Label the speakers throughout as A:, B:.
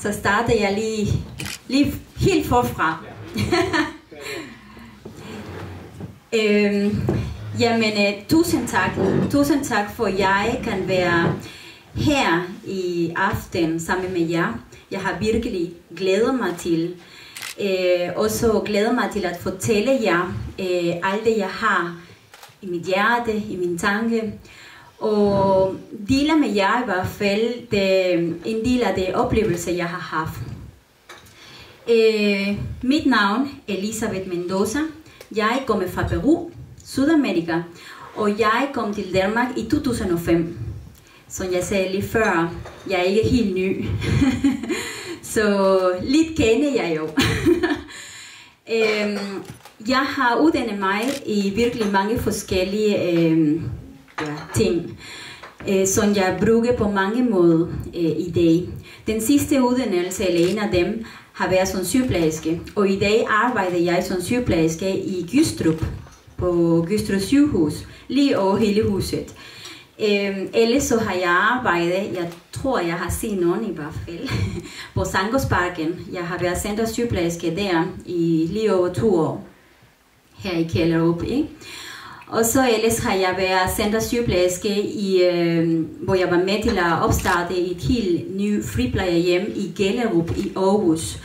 A: så starter jeg lige helt forfra. Jamen, tusind tak for, at jeg kan være her i aften sammen med jer. Jeg har virkelig glædet mig til. Også glædet mig til at fortælle jer alt det, jeg har i mit hjerte, i min tanke. Og dele med jer i hvert fald en del af de oplevelser, jeg har haft. Mit navn er Elisabeth Mendoza. Jeg kommer fra Peru, Sydamerika, og jeg kom til Danmark i 2005. Som jeg sagde lige før, jeg er ikke helt ny. Så lidt kender jeg jo. Jeg har uddannet mig i virkelig mange forskellige ting, som jeg bruger på mange måder i dag. Den sidste uddannelse, eller en af dem, har været som sygeplejerske, og i dag arbejder jeg som sygeplejerske i Gystrup, på Gystrup sygehus, lige over hele huset. Ellers så har jeg arbejdet, jeg tror jeg har set nogen i hvert fald, på Sangosparken. Jeg har været centersygeplejerske der i lige over 2 år, her i Kjellerup, ikke? Og så ellers har jeg været centersygeplejerske, hvor jeg var med til at opstarte et helt nyt friplejehjem i Gellerup i Aarhus.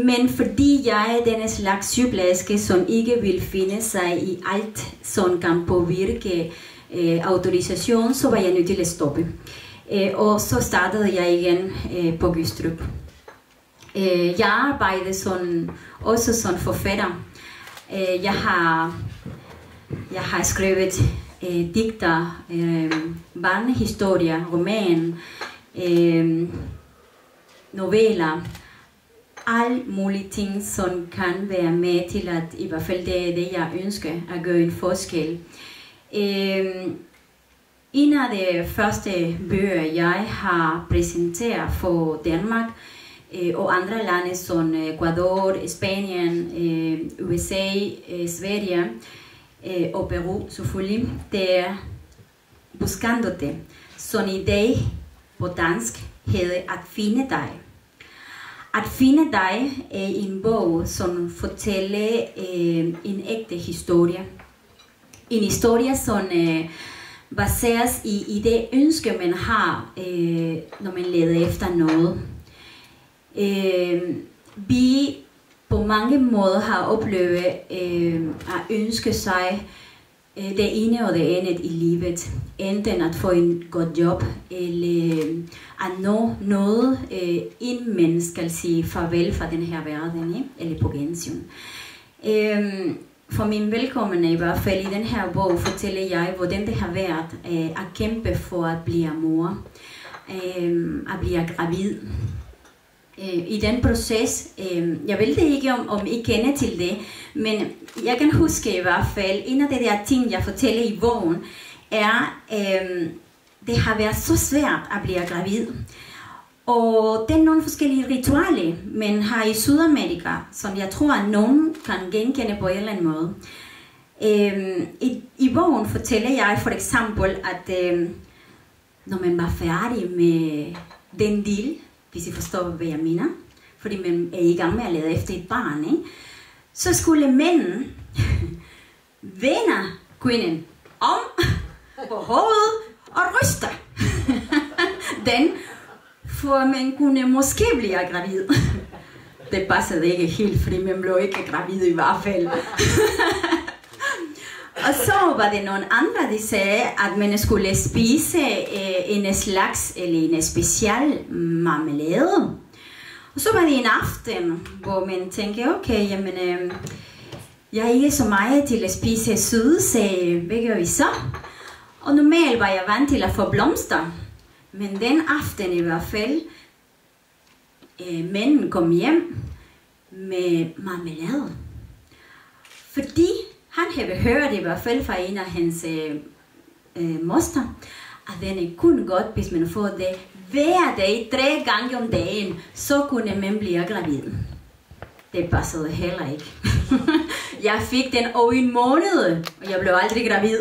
A: Men fordi jeg er denne slags sygeplejerske, som ikke vil finde sig i alt, som kan påvirke autorisation, så var jeg nødt til at stoppe. Og så startede jeg igen på Gystrup. Jeg arbejdede også som forfatter. Jeg har skrevet digter, barnehistorier, roman, noveller, alle mulige ting, som kan være med til at, i hvert fald det er det, jeg ønsker, at gøre en forskel. En af de første bøger, jeg har præsenteret for Danmark, og andre lande som Ecuador, Spanien, USA, Sverige og Peru selvfølgelig, det er Buscándote, som i dag på dansk hedder At finde dig. At finde dig er en bog, som fortæller en ægte historie. En historie, som baseres i det ønske, man har, når man leder efter noget. Vi på mange måder har oplevet at ønske sig det ene og det andet i livet. Enten at få en godt job, eller at nå noget, inden man skal sige farvel fra den her verden, eller på gensyn. For min velkomne i hvert fald i den her bog fortæller jeg, hvordan det har været at kæmpe for at blive mor, at blive gravid. I den proces, jeg ved det ikke om I kender til det, men jeg kan huske i hvert fald, en af de der ting, jeg fortæller i bogen, er, det har været så svært at blive gravid. Og det er nogle forskellige ritualer, man har i Sydamerika, som jeg tror, at nogen kan genkende på en eller anden måde. I bogen fortæller jeg for eksempel, at når man var færdig med den del, hvis I forstår, hvad jeg mener, fordi man er i gang med at lede efter et barn, ikke? Så skulle mænden vende kvinden om på hovedet og ryste den, for man kunne måske blive gravid. Det passede ikke helt, fordi man blev ikke gravid i hvert fald. Og så var det nogle andre, der sagde, at man skulle spise en slags, eller en speciel marmelade. Og så var det en aften, hvor man tænkte, okay, jamen, jeg er ikke så meget til at spise søde, så hvad gør vi så? Og normalt var jeg vant til at få blomster. Men den aften i hvert fald, manden kom hjem med marmelade. Fordi han havde hørt i hvert fald fra en af hans moster, at den er kun godt, hvis man får det hver dag, 3 gange om dagen, så kunne man blive gravid. Det passede heller ikke. Jeg fik den over en måned, og jeg blev aldrig gravid.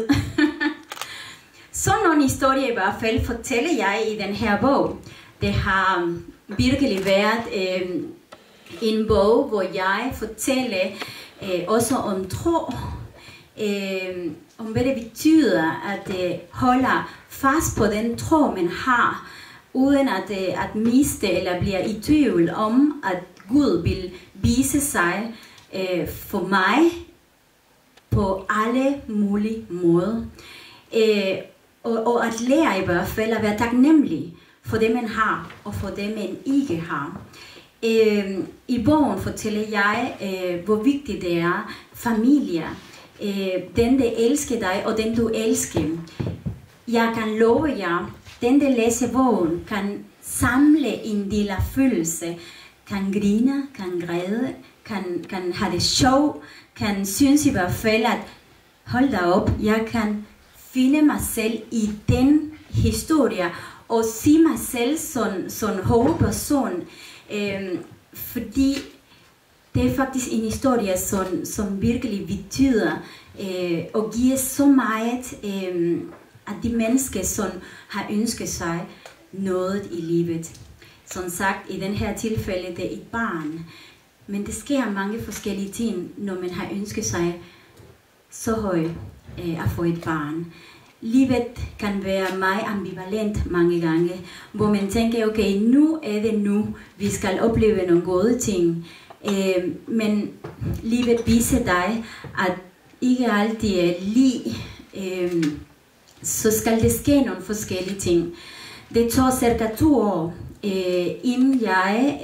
A: Sådan nogle historier i hvert fald fortæller jeg i den her bog. Det har virkelig været en bog, hvor jeg fortæller også om tro, om hvad det betyder at holde fast på den tro, man har, uden at miste eller blive i tvivl om, at Gud vil vise sig for mig på alle mulige måder. Og at lære i hvert fald at være taknemmelig for det, man har, og for det, man ikke har. I bogen fortæller jeg, hvor vigtigt det er familie. Den, der elsker dig, og den, du elsker. Jeg kan love jer, den, der læser bogen, kan samle en del af følelse, kan grine, kan græde, kan have det sjov, kan synes i hvert fald, at hold da op, jeg kan finde mig selv i den historie, og se mig selv som hovedperson, fordi det er faktisk en historie, som virkelig betyder og giver så meget, at de mennesker, som har ønsket sig noget i livet. Som sagt, i den her tilfælde, det er et barn. Men det sker mange forskellige ting, når man har ønsket sig så højt at få et barn. Livet kan være meget ambivalent mange gange, hvor man tænker, okay, nu er det nu, vi skal opleve nogle gode ting. Men livet viser dig, at ikke altid er lige, så skal det ske nogle forskellige ting. Det tog cirka 2 år, inden jeg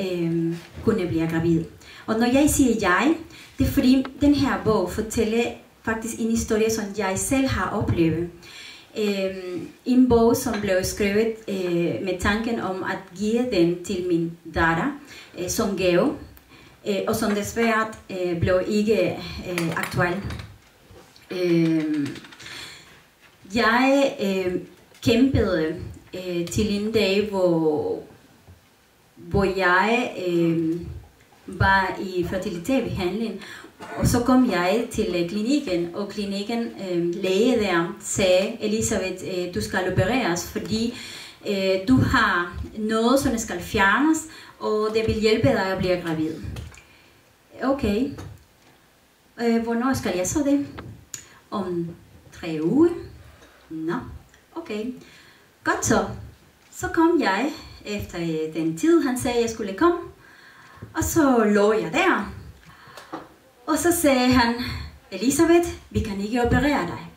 A: kunne blive gravid. Og når jeg siger jeg, det er fordi den her bog fortæller faktisk en historie, som jeg selv har oplevet. En bog, som blev skrevet med tanken om at give den til min datter som gave, og som desværre blev ikke aktuel. Jeg kæmpede til en dag, hvor jeg var i fertilitetsbehandling, og så kom jeg til klinikken, og klinikken læge der sagde, Elisabeth, du skal opereres, fordi du har noget, som skal fjernes, og det vil hjælpe dig at blive gravid. Okay. Hvornår skal jeg så det? Om 3 uger? Nå, okay. Godt så. Så kom jeg efter den tid, han sagde, jeg skulle komme. Og så lå jeg der. Og så sagde han, Elisabeth, vi kan ikke operere dig.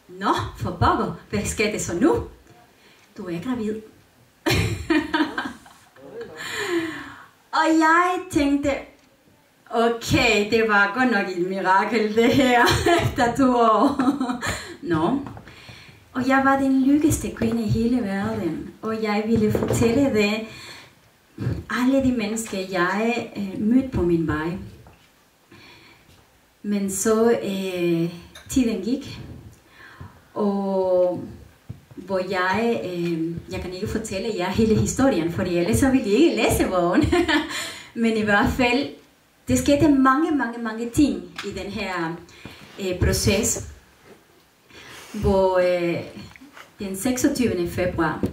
A: Nå, for pokker, hvad skal det så nu? Du er gravid. Og jeg tænkte, okay, det var godt nok et mirakel det her, efter 2 år. Nå. Og jeg var den lykkeligste kvinde i hele verden, og jeg ville fortælle det alle de mennesker, jeg mødte på min vej. Men så tiden gik, og hvor jeg kan ikke fortælle jer hele historien, for ellers så ville I ikke læse bogen. Men i hvert fald, det skete mange ting i den her proces, hvor den 26. februar,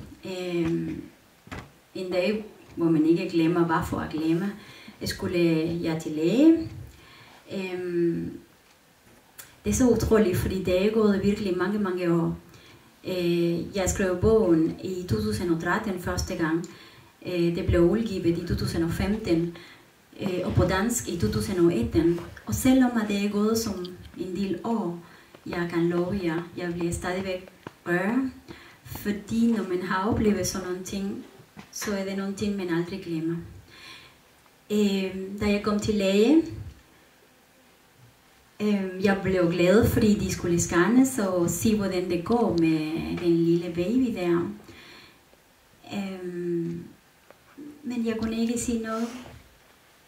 A: en dag, hvor man ikke glemmer, bare for at glemme, skulle jeg til læge. Det er så utroligt, fordi det er gået virkelig mange år. Jeg skrev bogen i 2013 første gang. Det blev udgivet i 2015 og på dansk i 2018. Og selvom det er gået som en del år, jeg kan love jer, jeg bliver stadigvæk rørt. Fordi når man har oplevet sådan nogle ting, så er det nogle ting, man aldrig glemmer. Da jeg kom til læge, jeg blev glad, fordi de skulle scannes og se, hvordan det går med den lille baby der. Men jeg kunne ikke sige noget,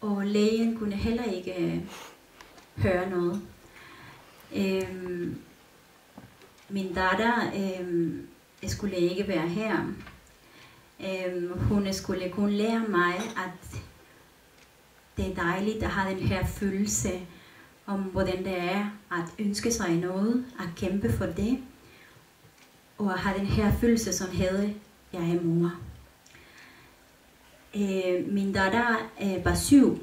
A: og lægen kunne heller ikke høre noget. Min datter skulle ikke være her. Hun skulle kun lære mig, at det er dejligt at have den her følelse om, hvordan det er at ønske sig noget, at kæmpe for det, og at have den her følelse, som hedder, jeg er mor. Min datter var 7.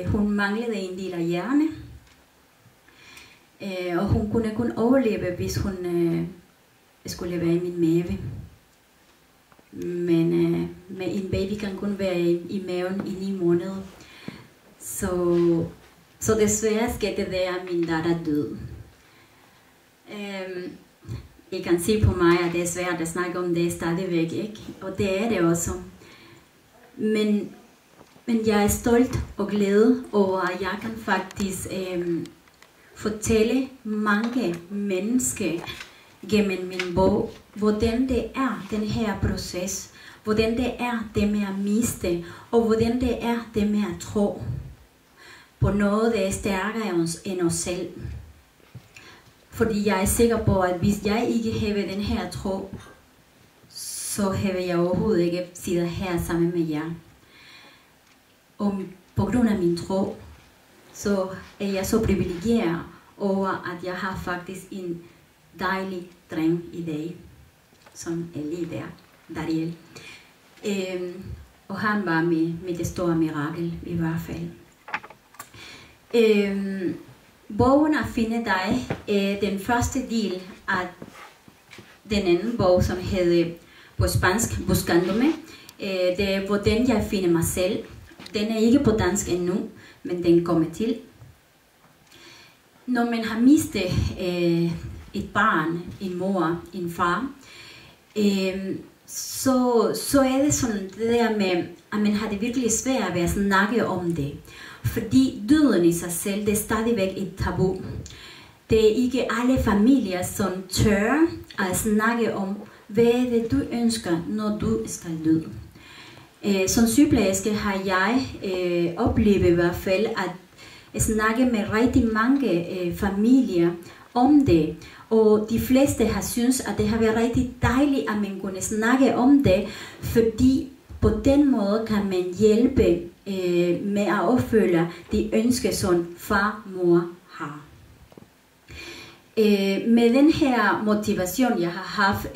A: Hun manglede en del af hjerne. Og hun kunne kun overleve, hvis hun skulle være i min mave. Men en baby kan kun være i maven i 9 måneder. Så desværre skete det, at min datter døde. I kan se på mig, at det er svært at snakke om det stadigvæk, ikke? Og det er det også. Men jeg er stolt og glad over, at jeg kan faktisk fortælle mange mennesker gennem min bog, hvordan det er, den her proces, hvordan det er det med at miste, og hvordan det er det med at tro på noget, der er stærkere end os selv. Fordi jeg er sikker på, at hvis jeg ikke havde den her tro, så havde jeg overhovedet ikke siddet her sammen med jer. Og på grund af min tro, så er jeg så privilegeret over, at jeg har faktisk en dejlig dreng i dag, som er lige der, Dariel. Og han var med det store mirakel i hvert fald. Bogen At finde dig er den første del af den anden bog, som hedder på spansk Buscándome. Det er hvordan jeg finder mig selv. Den er ikke på dansk endnu, men den kommer til. Når man har mistet et barn, en mor, en far, så er det sådan det der med, at man har det virkelig svært ved at snakke om det. Fordi døden i sig selv, det er stadigvæk et tabu. Det er ikke alle familier, som tør at snakke om, hvad er det du ønsker, når du skal dø. Som sygeplejerske har jeg oplevet i hvert fald at snakke med rigtig mange familier om det. Og de fleste har synes, at det har været rigtig dejligt, at man kunne snakke om det, fordi på den måde kan man hjælpe med at opfylde de ønsker, som far, mor har. Med den her motivation, jeg har haft,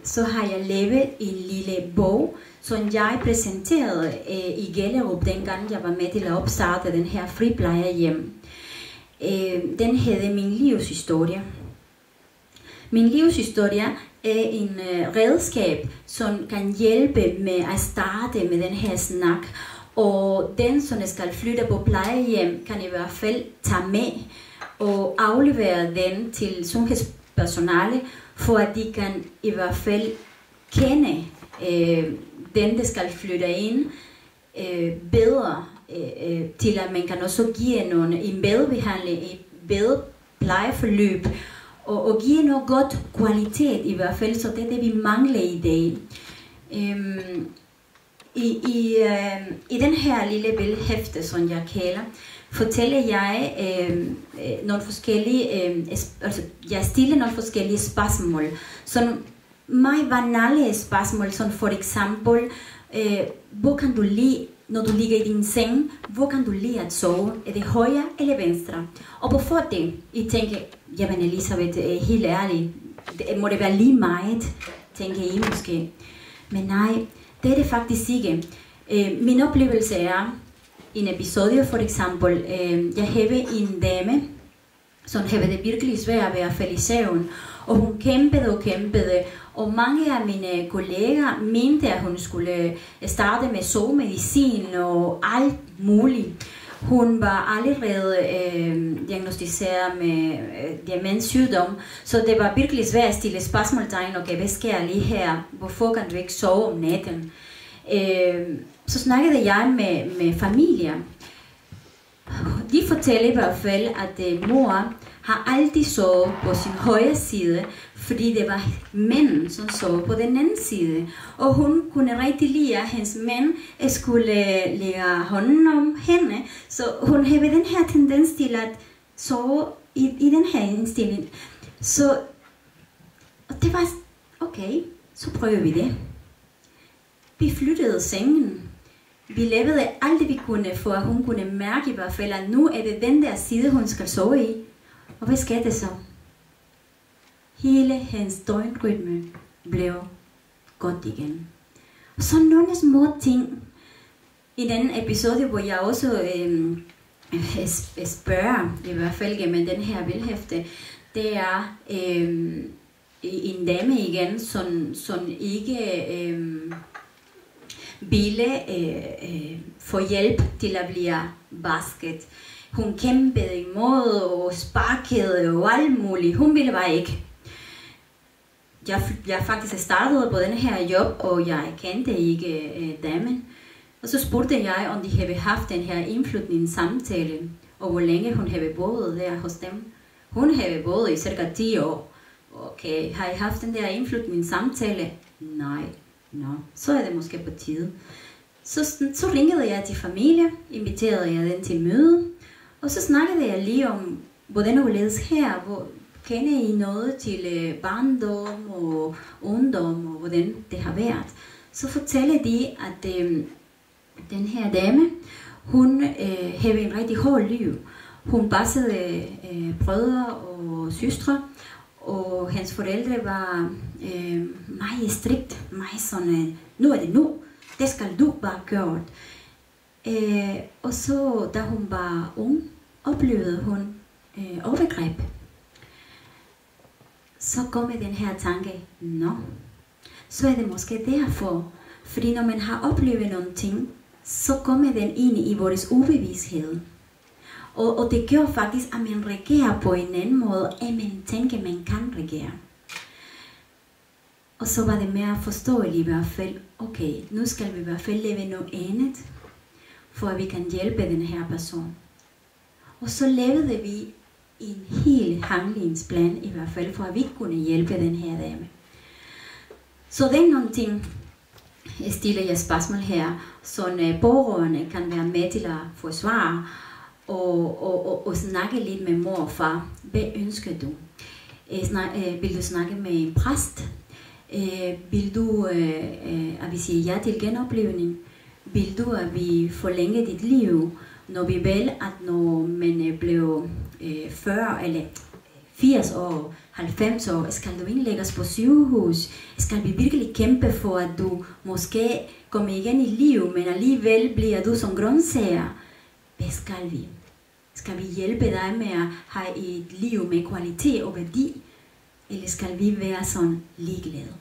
A: så har jeg lavet en lille bog, som jeg præsenterede i Gellerup, dengang jeg var med til at opstarte den her friplejehjem. Den hedder Min livshistorie. Min livshistorie er en redskab, som kan hjælpe med at starte med den her snak. Og den, som skal flytte på plejehjem, kan i hvert fald tage med og aflevere den til sundhedspersonale, for at de kan i hvert fald kende den, der skal flytte ind bedre, til at man kan også give en bedre behandling, et bedre plejeforløb, og give noget godt kvalitet i hvert fald, så det er det, vi mangler i dag. I den her lille billedhæfte, som jeg kalder, fortæller jeg nogle forskellige, jeg stiller nogle forskellige spørgsmål, som meget banale spørgsmål, som for eksempel, hvor kan du lide, når du ligger i din seng, hvor kan du lide at sove? Er det højre eller venstre? Og hvorfor det? I tænker, jamen Elisabeth, helt ærligt, må det være lige meget, tænker I måske. Men nej, det er det faktisk ikke. Min oplevelse er, en episode for eksempel, jeg havde en dame, som havde det virkelig svært ved at falde i søvn, og hun kæmpede, og mange af mine kolleger mente, at hun skulle starte med sovemedicin og alt muligt. Hun var allerede diagnosticeret med demenssygdom, så det var virkelig svært at stille spørgsmålstegn, okay, hvad sker lige her? Hvorfor kan du ikke sove om natten? Så snakkede jeg med familier. De fortæller i hvert fald, at mor har altid sovet på sin højre side, fordi det var mænd, som sov på den anden side. Og hun kunne rigtig lide, at hendes mænd skulle lægge hånden om hende. Så hun havde den her tendens til at sove i den her indstilling. Så og det var, okay, så prøver vi det. Vi flyttede sengen. Vi lavede alt det, vi kunne, for at hun kunne mærke i hvert fald, at nu er det den der side, hun skal sove i. Og hvad skete det så? Hele hendes døgnrytme blev godt igen. Og så nogle små ting, en anden episode, hvor jeg også spørger, i hvert fald gennem den her bildhæfte, det er en dame igen, som ikke ville få hjælp til at blive vasket. Hun kæmpede imod og sparkede og alt muligt. Hun ville bare ikke. Jeg faktisk startede på den her job, og jeg kendte ikke damen. Og så spurgte jeg, om de havde haft den her indflytningssamtale, og hvor længe hun havde boet der hos dem. Hun havde boet i cirka 10 år. Okay, har I haft den der indflytningssamtale? Nej. Nå, så er det måske på tide. Så ringede jeg til familie, inviterede jeg den til møde, og så snakkede jeg lige om, hvordan det ledes her, hvor kender I noget til barndom og ungdom, og hvordan det har været. Så fortæller de, at den her dame, hun havde en rigtig hård liv. Hun passede brødre og søstre, og hans forældre var meget strikt, meget sådan, nu er det nu, det skal du bare gøre. Og så, da hun var ung, oplevede hun overgreb. Så kom med den her tanke, så er det måske derfor, fordi når man har oplevet nogle ting, så kommer den ind i vores ubevidsthed. Og det gør faktisk, at man reagerer på en anden måde, end man tænker, man kan reagere. Og så var det mere forståeligt i hvert fald, okay, nu skal vi i hvert fald leve noget andet, for at vi kan hjælpe den her person. Og så lavede vi en hel handlingsplan, i hvert fald, for at vi kunne hjælpe den her dame. Så det er nogle ting, jeg stiller jer spørgsmål her, som borgerne kan være med til at forsvare, og snakke lidt med mor og far. Hvad ønsker du? Vil du snakke med en præst? Vil du, at vi siger ja til genoplevning? Vil du, at vi forlænger dit liv? Når vi vel, at når man blev 40 eller 80 år, 90 år, skal du indlægges på sygehus? Skal vi virkelig kæmpe for, at du måske kommer igen i liv, men alligevel bliver du som grøntsager? Hvad skal vi? Skal vi hjælpe dig med at have et liv med kvalitet og værdi? Eller skal vi være sådan ligeglade?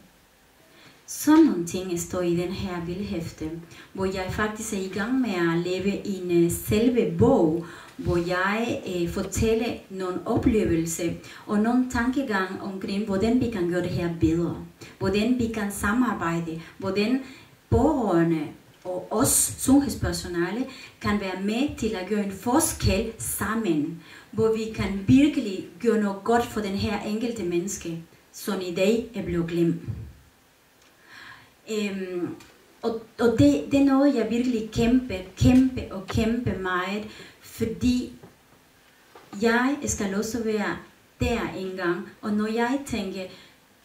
A: Sådan nogle ting står i den her bildhæfte, hvor jeg faktisk er i gang med at lave en selve bog, hvor jeg fortæller nogle oplevelser og nogle tankegang omkring, hvordan vi kan gøre det her bedre. Hvordan vi kan samarbejde, hvordan borgerne og os sundhedspersonale kan være med til at gøre en forskel sammen, hvor vi kan virkelig gøre noget godt for den her enkelte menneske, som i dag er blevet glemt. Og det er noget, jeg virkelig kæmpe meget, fordi jeg skal også være der engang, og når jeg tænker,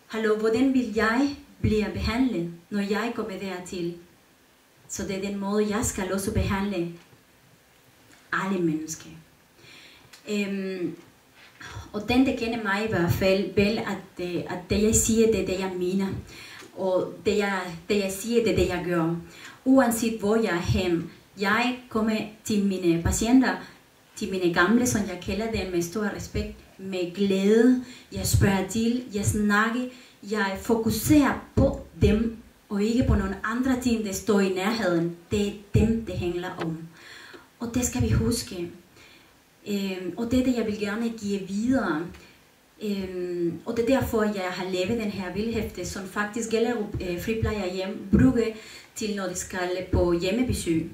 A: hallo, hvordan vil jeg blive behandlet, når jeg kommer dertil? Så det er den måde, jeg skal også behandle alle mennesker. Og den, der kender mig i hvert fald, vel, at det jeg siger, det er det, jeg mener. Og det jeg siger, det er det, jeg gør. Uanset hvor jeg er hen. Jeg kommer til mine patienter, til mine gamle, som jeg kalder dem, med stor respekt, med glæde. Jeg spørger til, jeg snakker, jeg fokuserer på dem, og ikke på nogle andre ting, der står i nærheden. Det er dem, det handler om. Og det skal vi huske. Og det er det, jeg vil gerne give videre. Og det er derfor, jeg har lavet den her bildhæfte, som faktisk Gellerup Friplejehjem bruger til, når de skal på hjemmebesøg.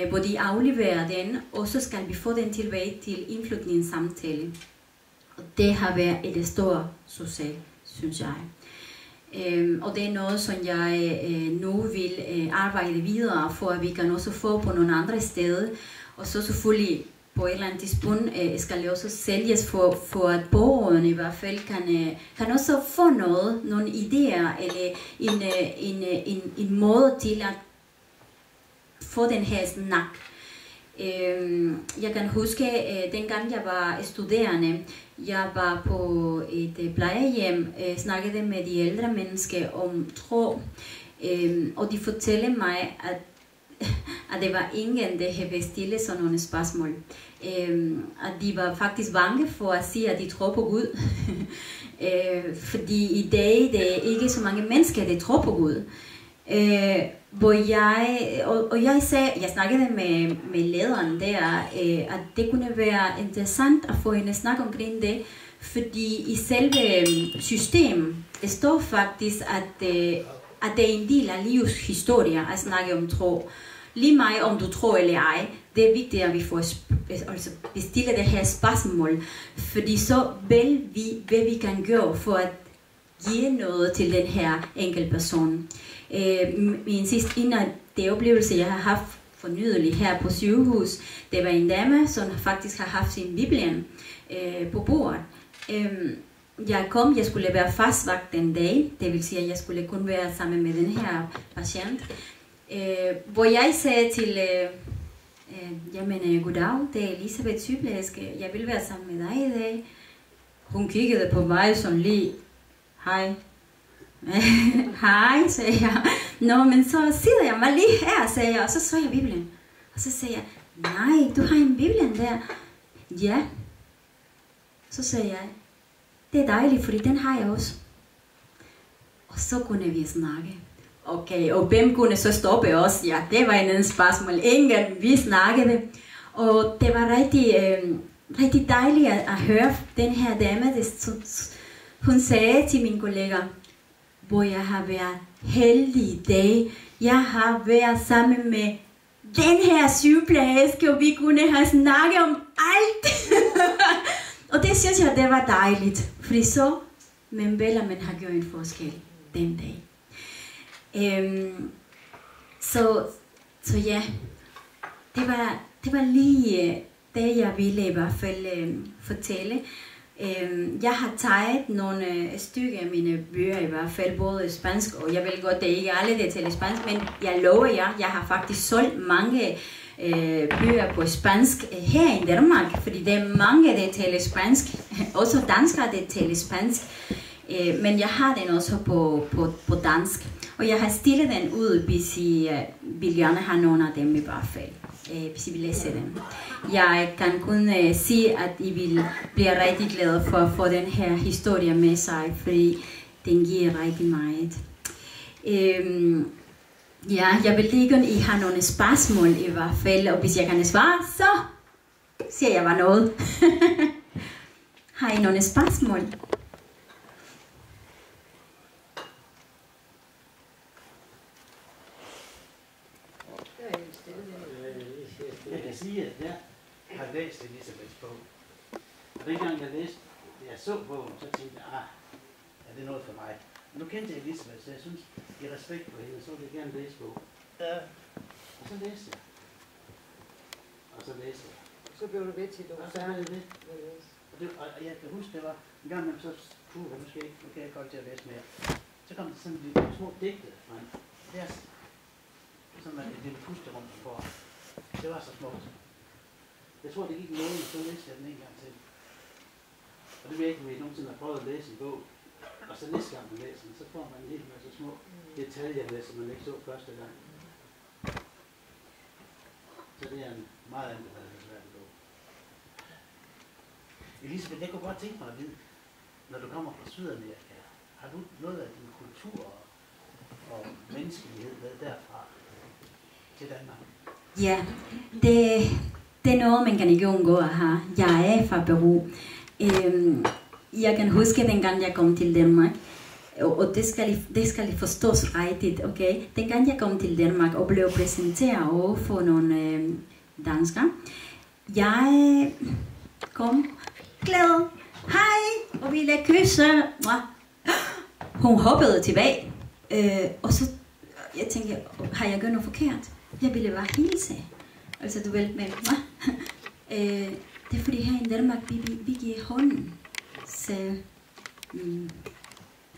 A: Hvor de afleverer den, og så skal vi få den tilbage til indflytningssamtale. Og det har været et stort succes, synes jeg. Og det er noget, som jeg nu vil arbejde videre for, at vi kan også få på nogle andre steder. Og så selvfølgelig på et eller andet tidspunkt skal det også sælges for at borgerne i hvert fald kan også få nogle idéer eller en måde til at få den her snak. Jeg kan huske, dengang jeg var studerende, jeg var på et plejehjem, snakkede med de ældre mennesker om tro, og de fortalte mig, at det var ingen, der havde stillet sådan nogle spørgsmål. At de var faktisk bange for at sige, at de tror på Gud. Fordi i dag, det er ikke så mange mennesker, der tror på Gud. Hvor jeg snakkede med lederen der, at det kunne være interessant at få hende snak omkring det, fordi i selve system, det står faktisk, at det er en del af livets historie at snakke om tro. Lige meget om du tror eller ej, det er vigtigt, at vi får bestille det her spørgsmål, fordi så vil vi, hvad vi kan gøre for at give noget til den her enkelte person. Min sidste det oplevelse, jeg har haft for nylig her på sygehus, det var en dame, som faktisk har haft sin Bibelen på bordet. Jeg skulle være fastvagt den dag, det vil sige, at jeg skulle kun være sammen med den her patient. Hvor jeg sagde til, jamen goddag, det er Elisabeth sygeplejerske, jeg vil være sammen med dig i dag. Hun kiggede på mig sådan lige, hej. Hej, sagde jeg. Nå, men så sidder jeg mig lige her, sagde jeg, og så så jeg Bibelen. Og så sagde jeg, nej, du har en Bibelen der. Ja. Så sagde jeg, det er dejligt, fordi den har jeg også. Og så kunne vi snakke. Okay, og hvem kunne så stoppe os? Ja, det var en anden spørgsmål. Ingen, vi snakkede. Og det var rigtig dejligt at høre den her dame. Hun sagde til mine kolleger, hvor jeg har været heldig i dag. Jeg har været sammen med den her sygeplejerske, og vi kunne have snakket om alt. Og det synes jeg, det var dejligt. Fordi så, men vel, man har gjort en forskel den dag. Så ja, det var lige det, jeg ville i hvert fald fortælle. Jeg har taget nogle stykker af mine bøger i hvert fald, både spansk, og jeg ved godt, det er ikke alle, der taler spansk, men jeg lover jer, jeg har faktisk solgt mange bøger på spansk her i Danmark, fordi der er mange, der taler spansk, også danskere, der taler spansk, men jeg har den også på dansk, og jeg har stillet den ud, hvis I vil gerne have nogle af dem i hvert fald. Hvis I vil læse dem. Jeg kan kun sige, at I vil blive rigtig glade for at få den her historie med sig, fordi den giver rigtig meget. Ja, jeg vil lige, om I har nogle spørgsmål i hvert fald, og hvis jeg kan svare, så siger jeg bare noget. Har I nogle spørgsmål?
B: Jeg kan sige, at jeg har læst Elisabeths bog. Og dengang jeg så bogen, så tænkte jeg, er det noget for mig? Men nu kendte jeg Elisabeth, så jeg synes, i respekt for hende, så ville jeg gerne læse bogen. Og så læste jeg. Og så læste jeg.
C: Så blev du ved til, du var færdig med at læse.
B: Og jeg kan huske, det var en gang, man så nu kan jeg godt til at læse mere. Så kom der sådan de små digte fra en vers. Sådan et lille pusterum på. Det var så smukt. Jeg tror, det gik en måned, så læste jeg den en gang til. Og det ved jeg ikke, om I nogensinde har prøvet at læse en bog. Og så næste gang man læser den, så får man en hel masse små detaljer med, som man ikke så første gang. Så det er en meget anbefalelsesværdig bog. Elisabeth, jeg kunne godt tænke mig at vide, når du kommer fra Sydamerika, har du noget af din kultur og menneskelighed med derfra til Danmark?
A: Ja, det er noget, man kan ikke undgå at have. Jeg er fra Peru. Jeg kan huske, dengang jeg kom til Danmark, og det skal I forstås rigtigt, okay? Dengang jeg kom til Danmark og blev præsenteret over for nogle danskere, jeg kom glad. Hej, og ville kysse. Hun hoppede tilbage, og så jeg tænkte, har jeg gjort noget forkert? Jeg ville bare hilse. Altså du ved, men det er fordi her i Danmark, vi giver hånden, sagde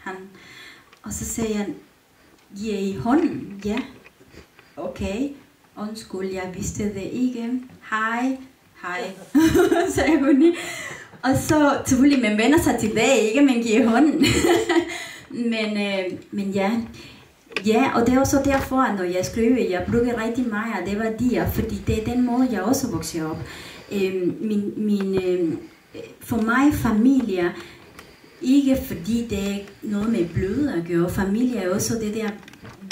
A: han. Og så sagde han, giver I hånden? Ja. Okay. Undskyld, jeg vidste det ikke. Hej. Hej, sagde hun. Og så selvfølgelig, man vender sig tilbage, ikke? Man giver hånden. men ja, Ja, og det er også derfor, at når jeg skriver, jeg bruger rigtig meget af det værdier, fordi det er den måde, jeg også vokser op. For mig familie, ikke fordi det er noget med blod at gøre, familie er også det der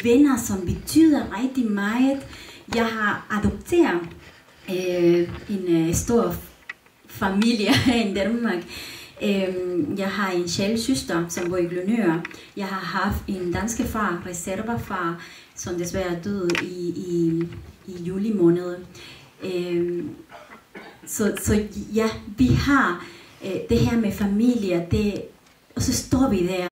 A: venner, som betyder rigtig meget. Jeg har adopteret en stor familie her i Danmark. Jeg har en sjælsøster, som bor i Glønør. Jeg har haft en dansk far, reservefar, som desværre døde i juli måned. Så ja, vi har det her med familie, og så står vi der.